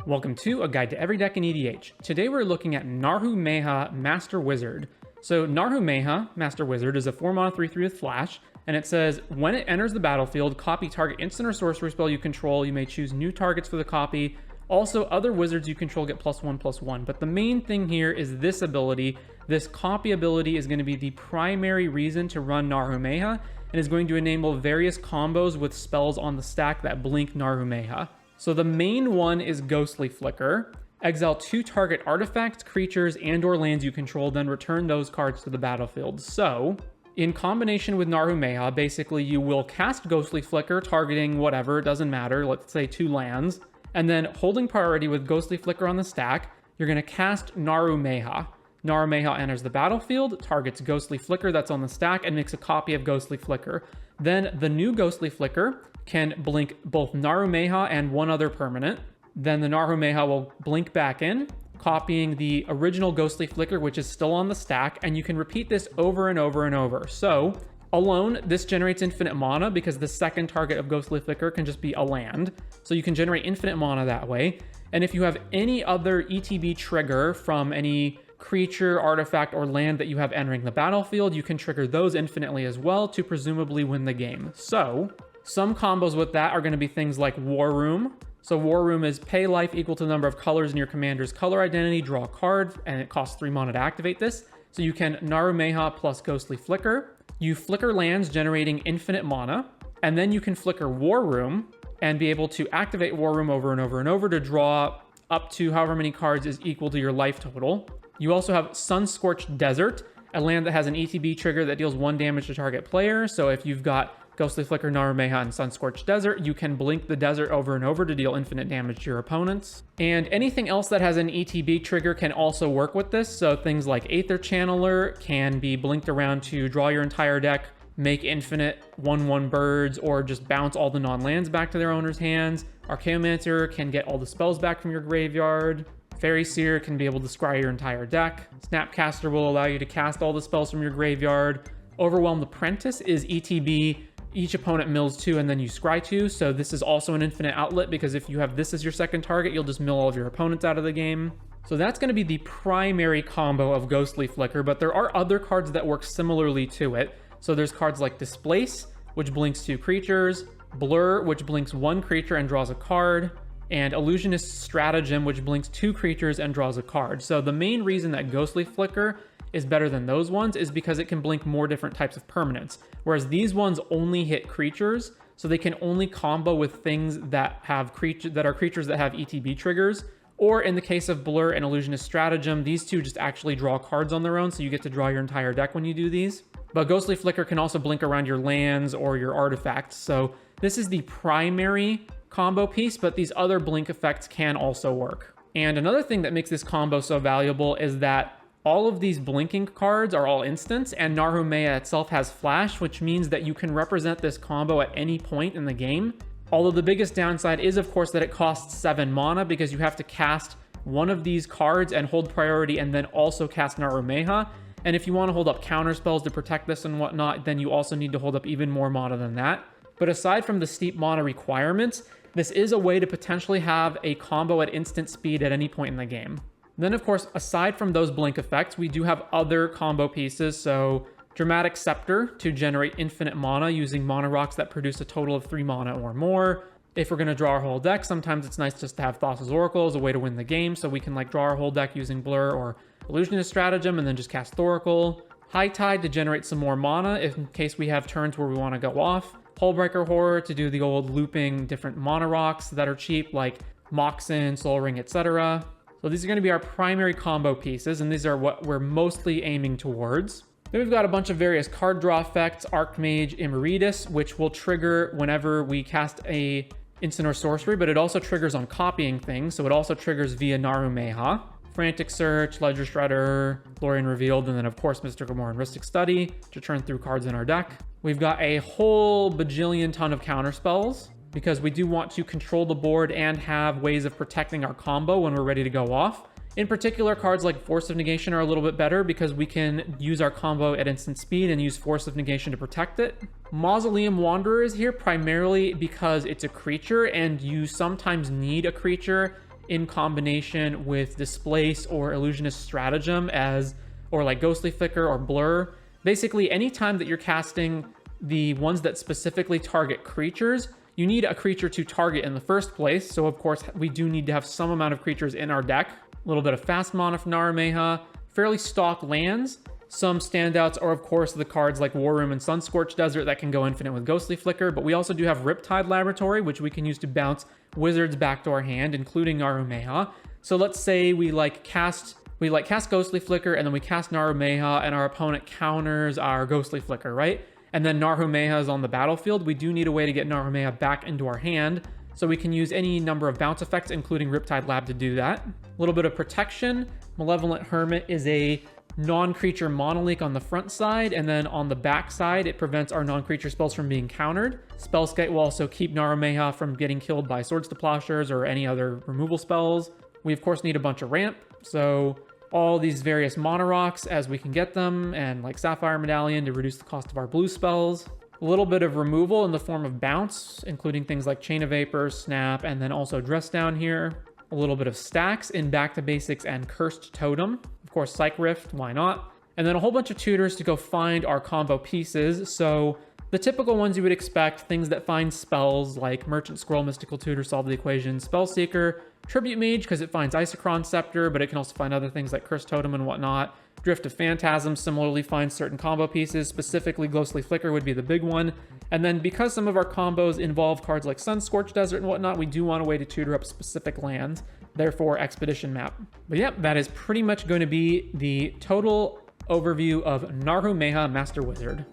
Welcome to A Guide to Every Deck in EDH. Today we're looking at Naru Meha Master Wizard. So Naru Meha Master Wizard is a 4-mana 3/3 with flash, and it says, when it enters the battlefield, copy target instant or sorcery spell you control. You may choose new targets for the copy. Also, other wizards you control get +1/+1. But the main thing here is this ability. This copy ability is going to be the primary reason to run Naru Meha, and is going to enable various combos with spells on the stack that blink Naru Meha. So the main one is Ghostly Flicker. Exile 2 target artifacts, creatures, and/or lands you control, then return those cards to the battlefield. So, in combination with Naru Meha, basically you will cast Ghostly Flicker, targeting whatever, it doesn't matter, let's say 2 lands, and then holding priority with Ghostly Flicker on the stack, you're going to cast Naru Meha. Naru Meha enters the battlefield, targets Ghostly Flicker that's on the stack, and makes a copy of Ghostly Flicker. Then the new Ghostly Flicker can blink both Naru Meha and one other permanent. Then the Naru Meha will blink back in, copying the original Ghostly Flicker, which is still on the stack, and you can repeat this over and over and over. So, alone, this generates infinite mana because the second target of Ghostly Flicker can just be a land. So you can generate infinite mana that way. And if you have any other ETB trigger from any creature, artifact, or land that you have entering the battlefield, you can trigger those infinitely as well to presumably win the game. So, some combos with that are going to be things like War Room. So War Room is pay life equal to the number of colors in your commander's color identity, draw a card, and it costs 3 mana to activate this. So you can Naru Meha plus Ghostly Flicker. You flicker lands generating infinite mana, and then you can flicker War Room and be able to activate War Room over and over and over to draw up to however many cards is equal to your life total. You also have Sun-Scorched Desert, a land that has an ETB trigger that deals 1 damage to target player. So if you've got Ghostly Flicker, Naru Meha, and Sun-Scorched Desert, you can blink the desert over and over to deal infinite damage to your opponents. And anything else that has an ETB trigger can also work with this. So things like Aether Channeler can be blinked around to draw your entire deck, make infinite 1/1 birds, or just bounce all the non-lands back to their owner's hands. Archaeomancer can get all the spells back from your graveyard. Fairy Seer can be able to scry your entire deck. Snapcaster will allow you to cast all the spells from your graveyard. Overwhelmed Apprentice is ETB. Each opponent mills 2 and then you scry 2, so this is also an infinite outlet because if you have this as your second target, you'll just mill all of your opponents out of the game. So that's going to be the primary combo of Ghostly Flicker, but there are other cards that work similarly to it. So there's cards like Displace, which blinks 2 creatures, Blur, which blinks 1 creature and draws a card, and Illusionist Stratagem, which blinks 2 creatures and draws a card. So the main reason that Ghostly Flicker is better than those ones is because it can blink more different types of permanents, whereas these ones only hit creatures, so they can only combo with things that have creatures that have ETB triggers. Or in the case of Blur and Illusionist Stratagem, these two just actually draw cards on their own, so you get to draw your entire deck when you do these. But Ghostly Flicker can also blink around your lands or your artifacts, so this is the primary combo piece, but these other blink effects can also work. And another thing that makes this combo so valuable is that all of these blinking cards are all instants, and Naru Meha itself has flash, which means that you can represent this combo at any point in the game. Although the biggest downside is, of course, that it costs 7 mana because you have to cast one of these cards and hold priority and then also cast Naru Meha. And if you want to hold up counter spells to protect this and whatnot, then you also need to hold up even more mana than that. But aside from the steep mana requirements, this is a way to potentially have a combo at instant speed at any point in the game. Then, of course, aside from those blink effects, we do have other combo pieces. So Dramatic Scepter to generate infinite mana using mana rocks that produce a total of 3 mana or more. If we're going to draw our whole deck, sometimes it's nice just to have Thassa's Oracle as a way to win the game. So we can draw our whole deck using Blur or Illusionist Stratagem and then just cast Thoracle. High Tide to generate some more mana in case we have turns where we want to go off. Hullbreaker Horror to do the old looping different mana rocks that are cheap like Moxen, Soul Ring, etc. So these are going to be our primary combo pieces, and these are what we're mostly aiming towards. Then we've got a bunch of various card draw effects, Archmage Emeritus, which will trigger whenever we cast a instant or sorcery, but it also triggers on copying things, so it also triggers via Naru Meha. Frantic Search, Ledger Shredder, Lorien Revealed, and then of course Mystic Grimoire and Rhystic Study to turn through cards in our deck. We've got a whole bajillion ton of counter spells, because we do want to control the board and have ways of protecting our combo when we're ready to go off. In particular, cards like Force of Negation are a little bit better because we can use our combo at instant speed and use Force of Negation to protect it. Mausoleum Wanderer is here primarily because it's a creature and you sometimes need a creature in combination with Displace or Illusionist Stratagem or like Ghostly Flicker or Blur. Basically, anytime that you're casting the ones that specifically target creatures, you need a creature to target in the first place. So of course, we do need to have some amount of creatures in our deck. A little bit of fast mana from Naru Meha, fairly stock lands. Some standouts are, of course, the cards like War Room and Sunscorched Desert that can go infinite with Ghostly Flicker, but we also do have Riptide Laboratory, which we can use to bounce wizards back to our hand, including Naru Meha. So let's say we cast Ghostly Flicker, and then we cast Naru Meha, and our opponent counters our Ghostly Flicker, right? And then Naru Meha is on the battlefield. We do need a way to get Naru Meha back into our hand, so we can use any number of bounce effects, including Riptide Lab, to do that. A little bit of protection. Malevolent Hermit is a non-creature monoleak on the front side, and then on the back side, it prevents our non-creature spells from being countered. Spellskite will also keep Naru Meha from getting killed by Swords to Plowshares or any other removal spells. We, of course, need a bunch of ramp, so all these various mono rocks as we can get them, and like Sapphire Medallion to reduce the cost of our blue spells. A little bit of removal in the form of bounce, including things like Chain of Vapor, Snap, and then also Dress Down here. A little bit of stacks in Back to Basics and Cursed Totem. Of course, Psych Rift, why not? And then a whole bunch of tutors to go find our combo pieces. So the typical ones you would expect, things that find spells like Merchant Scroll, Mystical Tutor, Solve the Equation, Spellseeker, Tribute Mage because it finds Isochron Scepter, but it can also find other things like Cursed Totem and whatnot. Drift of Phantasm similarly finds certain combo pieces, specifically Ghostly Flicker would be the big one. And then because some of our combos involve cards like Sunscorched Desert and whatnot, we do want a way to tutor up specific lands, therefore Expedition Map. But yeah, that is pretty much going to be the total overview of Naru Meha Master Wizard.